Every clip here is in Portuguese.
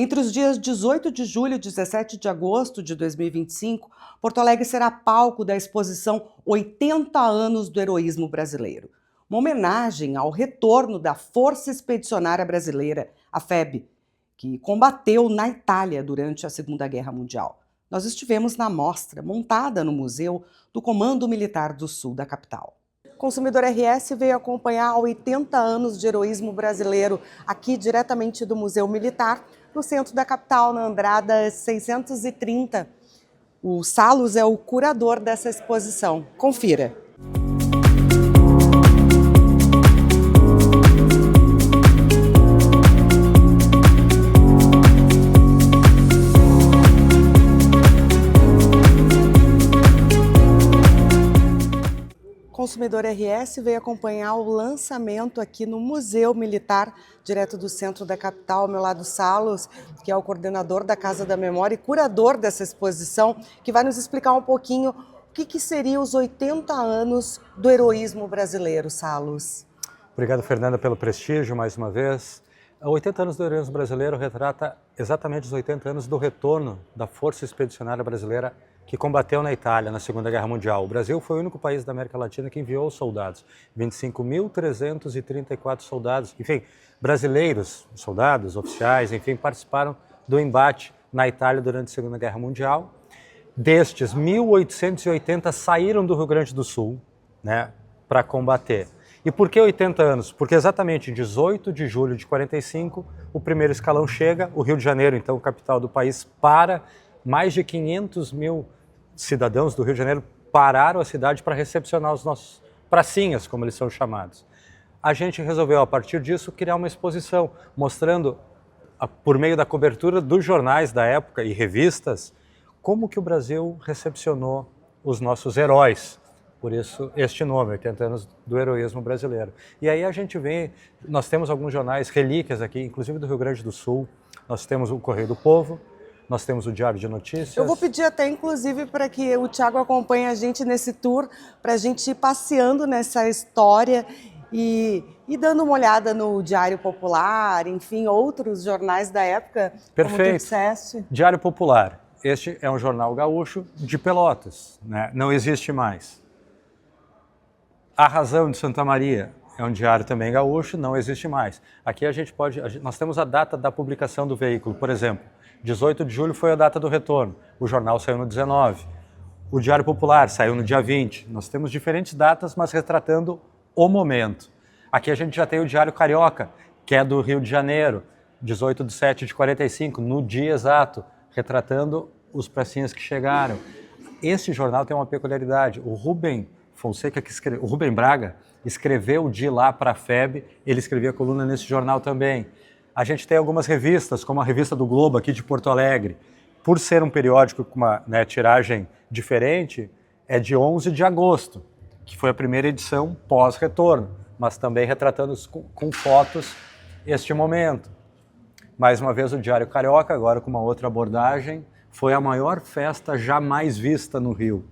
Entre os dias 18 de julho e 17 de agosto de 2025, Porto Alegre será palco da exposição 80 anos do heroísmo brasileiro. Uma homenagem ao retorno da Força Expedicionária Brasileira, a FEB, que combateu na Itália durante a Segunda Guerra Mundial. Nós estivemos na mostra montada no Museu do Comando Militar do Sul da capital. O Consumidor RS veio acompanhar 80 anos de heroísmo brasileiro aqui diretamente do Museu Militar, no centro da capital, na Andrada 630. O Salus é o curador dessa exposição. Confira. Consumidor RS veio acompanhar o lançamento aqui no Museu Militar, direto do centro da capital, ao meu lado Salus, que é o coordenador da Casa da Memória e curador dessa exposição, que vai nos explicar um pouquinho o que seriam os 80 anos do heroísmo brasileiro, Salus. Obrigado, Fernanda, pelo prestígio mais uma vez. 80 anos do heroísmo brasileiro retrata exatamente os 80 anos do retorno da Força Expedicionária Brasileira que combateu na Itália na Segunda Guerra Mundial. O Brasil foi o único país da América Latina que enviou soldados, 25.334 soldados, enfim, brasileiros, soldados, oficiais, enfim, participaram do embate na Itália durante a Segunda Guerra Mundial. Destes, 1.880 saíram do Rio Grande do Sul, né, para combater. E por que 80 anos? Porque exatamente em 18 de julho de 45, o primeiro escalão chega, o Rio de Janeiro, então capital do país, para. Mais de 500 mil cidadãos do Rio de Janeiro pararam a cidade para recepcionar os nossos pracinhas, como eles são chamados. A gente resolveu, a partir disso, criar uma exposição, mostrando, por meio da cobertura dos jornais da época e revistas, como que o Brasil recepcionou os nossos heróis. Por isso, este nome, 80 anos do heroísmo brasileiro. E aí a gente vê, nós temos alguns jornais, relíquias aqui, inclusive do Rio Grande do Sul, nós temos o Correio do Povo, nós temos o Diário de Notícias. Eu vou pedir até, inclusive, para que o Thiago acompanhe a gente nesse tour, para a gente ir passeando nessa história e dando uma olhada no Diário Popular, enfim, outros jornais da época. Perfeito. Como tu disseste. Diário Popular. Este é um jornal gaúcho de Pelotas, né? Não existe mais. A Razão de Santa Maria é um diário também gaúcho, não existe mais. Aqui nós temos a data da publicação do veículo, por exemplo. 18 de julho foi a data do retorno, o jornal saiu no 19. O Diário Popular saiu no dia 20. Nós temos diferentes datas, mas retratando o momento. Aqui a gente já tem o Diário Carioca, que é do Rio de Janeiro, 18 de 7 de 45, no dia exato, retratando os pracinhas que chegaram. Esse jornal tem uma peculiaridade. O Rubem Braga escreveu de lá para a FEB, ele escrevia coluna nesse jornal também. A gente tem algumas revistas, como a Revista do Globo aqui de Porto Alegre. Por ser um periódico com uma tiragem diferente, é de 11 de agosto, que foi a primeira edição pós-retorno, mas também retratando com fotos este momento. Mais uma vez o Diário Carioca, agora com uma outra abordagem, foi a maior festa jamais vista no Rio,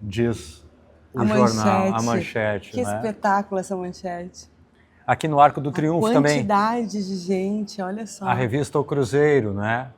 diz o jornal, a manchete. Que espetáculo essa manchete. Aqui no Arco do Triunfo também. Quantidade de gente, olha só. A revista O Cruzeiro, né?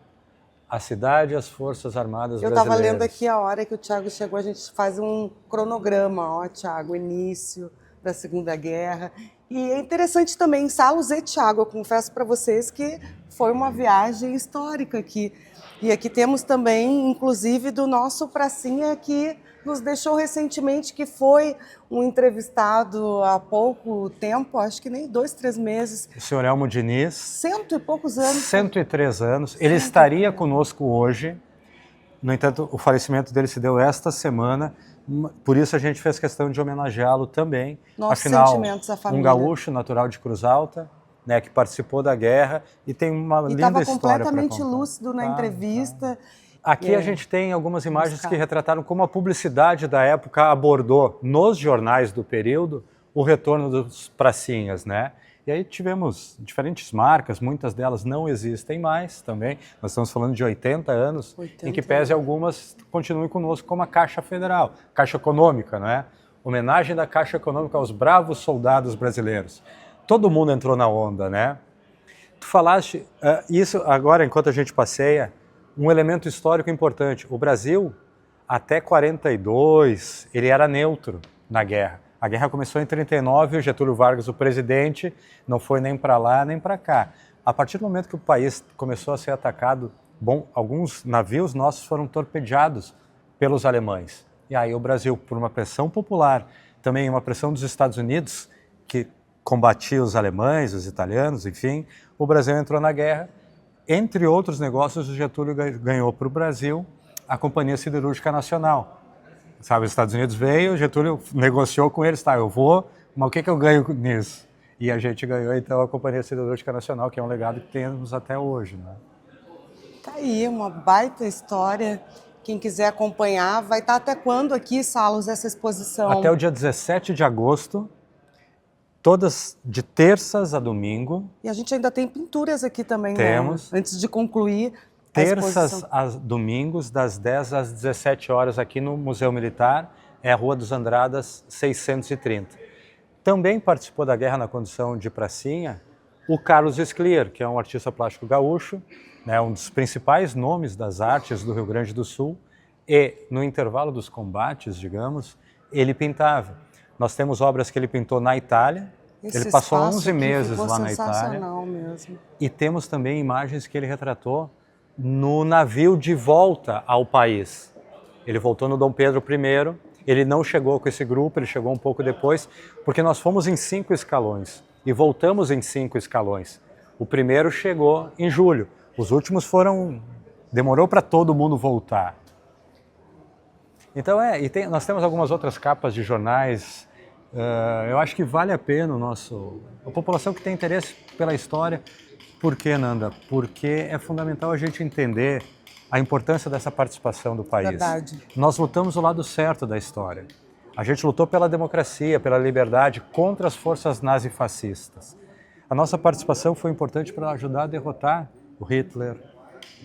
A cidade e as Forças Armadas Brasileiras. Eu estava lendo aqui a hora que o Thiago chegou, a gente faz um cronograma, ó, Thiago, início da Segunda Guerra. E é interessante também, Salus e Thiago, eu confesso para vocês que foi uma viagem histórica aqui. E aqui temos também, inclusive, do nosso pracinha que nos deixou recentemente, que foi um entrevistado há pouco tempo, acho que nem 2, 3 meses. O senhor Elmo Diniz. 100 e poucos anos. 103 anos. Ele estaria conosco hoje. No entanto, o falecimento dele se deu esta semana. Por isso a gente fez questão de homenageá-lo também. Nossos Afinal, sentimentos à família. Um gaúcho natural de Cruz Alta, né, que participou da guerra e tem uma linda história para contar. E estava completamente lúcido na entrevista. Aqui a gente tem algumas imagens que retrataram como a publicidade da época abordou nos jornais do período o retorno dos pracinhas, né? E aí tivemos diferentes marcas, muitas delas não existem mais também. Nós estamos falando de 80 anos, em que pese algumas continuem conosco, como a Caixa Federal, Caixa Econômica, né? Homenagem da Caixa Econômica aos bravos soldados brasileiros. Todo mundo entrou na onda, né? tu falaste isso agora, enquanto a gente passeia, um elemento histórico importante. O Brasil, até 42, ele era neutro na guerra. A guerra começou em 39, o Getúlio Vargas, o presidente, não foi nem para lá nem para cá. A partir do momento que o país começou a ser atacado, alguns navios nossos foram torpedeados pelos alemães. E aí o Brasil, por uma pressão popular, também uma pressão dos Estados Unidos, que combatia os alemães, os italianos, enfim, o Brasil entrou na guerra. Entre outros negócios, o Getúlio ganhou para o Brasil a Companhia Siderúrgica Nacional. Sabe, os Estados Unidos veio, o Getúlio negociou com eles, tá, eu vou, mas o que eu ganho nisso? E a gente ganhou, então, a Companhia Siderúrgica Nacional, que é um legado que temos até hoje, né? Tá aí, uma baita história. Quem quiser acompanhar, vai estar até quando aqui, Salos, essa exposição? Até o dia 17 de agosto, todas de terças a domingo. E a gente ainda tem pinturas aqui também, Temos. Né? Antes de concluir a Terças exposição. a domingos, das 10 às 17 horas, aqui no Museu Militar, é a Rua dos Andradas, 630. Também participou da guerra na condição de pracinha o Carlos Sclier, que é um artista plástico gaúcho, né, um dos principais nomes das artes do Rio Grande do Sul, e no intervalo dos combates, digamos, ele pintava. Nós temos obras que ele pintou na Itália, ele passou 11 meses lá na Itália, mesmo. E temos também imagens que ele retratou no navio de volta ao país. Ele voltou no Dom Pedro I, ele não chegou com esse grupo, ele chegou um pouco depois, porque nós fomos em 5 escalões e voltamos em 5 escalões. O primeiro chegou em julho, os últimos demorou para todo mundo voltar. Então nós temos algumas outras capas de jornais. Eu acho que vale a pena a população que tem interesse pela história. Por que, Nanda? Porque é fundamental a gente entender a importância dessa participação do país. Verdade. Nós lutamos o lado certo da história. A gente lutou pela democracia, pela liberdade, contra as forças nazifascistas. A nossa participação foi importante para ajudar a derrotar o Hitler,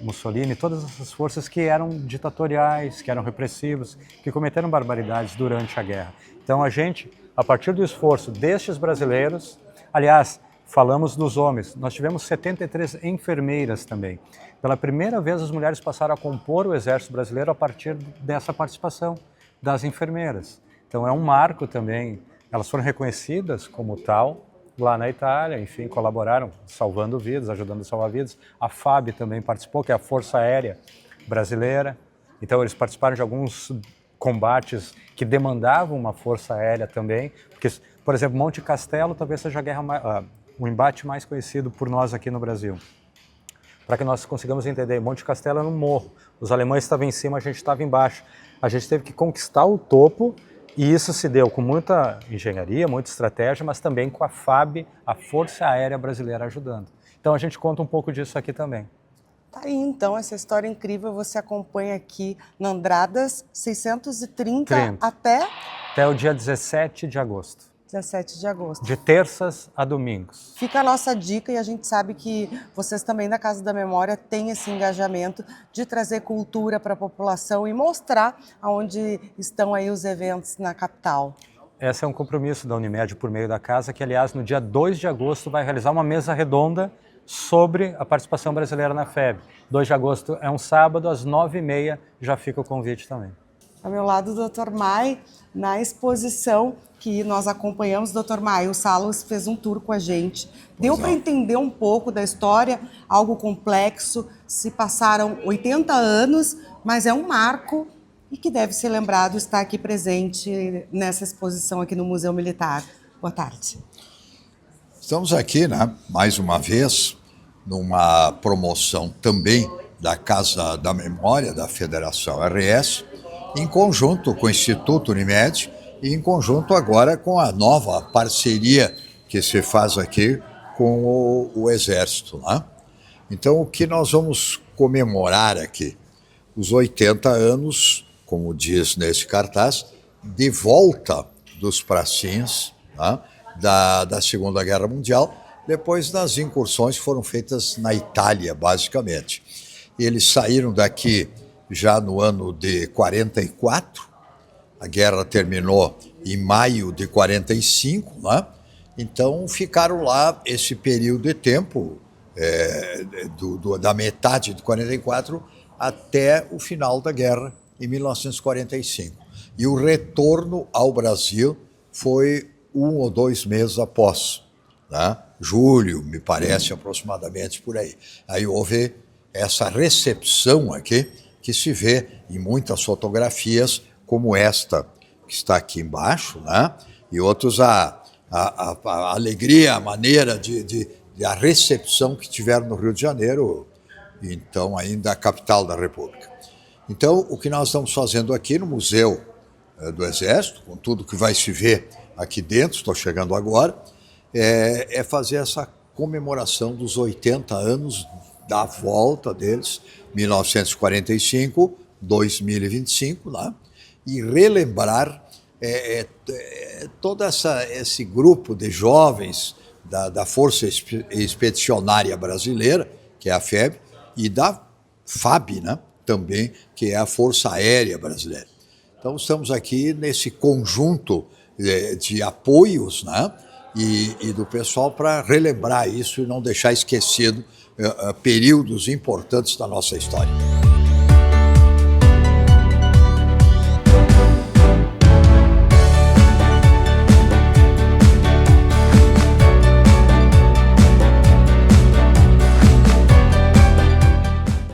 Mussolini, todas essas forças que eram ditatoriais, que eram repressivos, que cometeram barbaridades durante a guerra. Então a gente, a partir do esforço destes brasileiros, aliás, falamos dos homens, nós tivemos 73 enfermeiras também. Pela primeira vez as mulheres passaram a compor o Exército Brasileiro a partir dessa participação das enfermeiras. Então é um marco também, elas foram reconhecidas como tal lá na Itália, enfim, colaboraram salvando vidas, ajudando a salvar vidas. A FAB também participou, que é a Força Aérea Brasileira. Então eles participaram de alguns combates que demandavam uma força aérea também, porque, por exemplo, Monte Castelo talvez seja o embate mais conhecido por nós aqui no Brasil. Para que nós consigamos entender, Monte Castelo era um morro, os alemães estavam em cima, a gente estava embaixo. A gente teve que conquistar o topo e isso se deu com muita engenharia, muita estratégia, mas também com a FAB, a Força Aérea Brasileira, ajudando. Então a gente conta um pouco disso aqui também. Tá aí, então, essa história incrível você acompanha aqui na Andradas 630 até o dia 17 de agosto. 17 de agosto. De terças a domingos. Fica a nossa dica e a gente sabe que vocês também da Casa da Memória têm esse engajamento de trazer cultura para a população e mostrar aonde estão aí os eventos na capital. Esse é um compromisso da Unimed por meio da casa, que aliás no dia 2 de agosto vai realizar uma mesa redonda sobre a participação brasileira na FEB. 2 de agosto é um sábado, às 9h30 já fica o convite também. Ao meu lado, o Dr. Mai, na exposição que nós acompanhamos. Dr. Mai, o Salos fez um tour com a gente. Deu para entender um pouco da história, algo complexo. Se passaram 80 anos, mas é um marco e que deve ser lembrado estar aqui presente nessa exposição aqui no Museu Militar. Boa tarde. Estamos aqui, né, mais uma vez, numa promoção também da Casa da Memória da Federação RS, em conjunto com o Instituto Unimed e em conjunto agora com a nova parceria que se faz aqui com o Exército, né? Então, o que nós vamos comemorar aqui? Os 80 anos, como diz nesse cartaz, de volta dos pracinhos, né, da Segunda Guerra Mundial, depois das incursões que foram feitas na Itália, basicamente. Eles saíram daqui já no ano de 44, a guerra terminou em maio de 45, né? Então ficaram lá esse período de tempo da metade de 44 até o final da guerra, em 1945. E o retorno ao Brasil foi 1 ou 2 meses após, né? Julho, me parece, aproximadamente por aí. Aí houve essa recepção aqui, que se vê em muitas fotografias, como esta que está aqui embaixo, né? E outros a alegria, a maneira a recepção que tiveram no Rio de Janeiro, então ainda a capital da República. Então, o que nós estamos fazendo aqui no Museu do Exército, com tudo que vai se ver aqui dentro, estou chegando agora, é fazer essa comemoração dos 80 anos da volta deles, 1945, 2025, lá, e relembrar todo esse grupo de jovens da Força Expedicionária Brasileira, que é a FEB, e da FAB, né, também, que é a Força Aérea Brasileira. Então, estamos aqui nesse conjunto de apoios, né, e do pessoal para relembrar isso e não deixar esquecido períodos importantes da nossa história.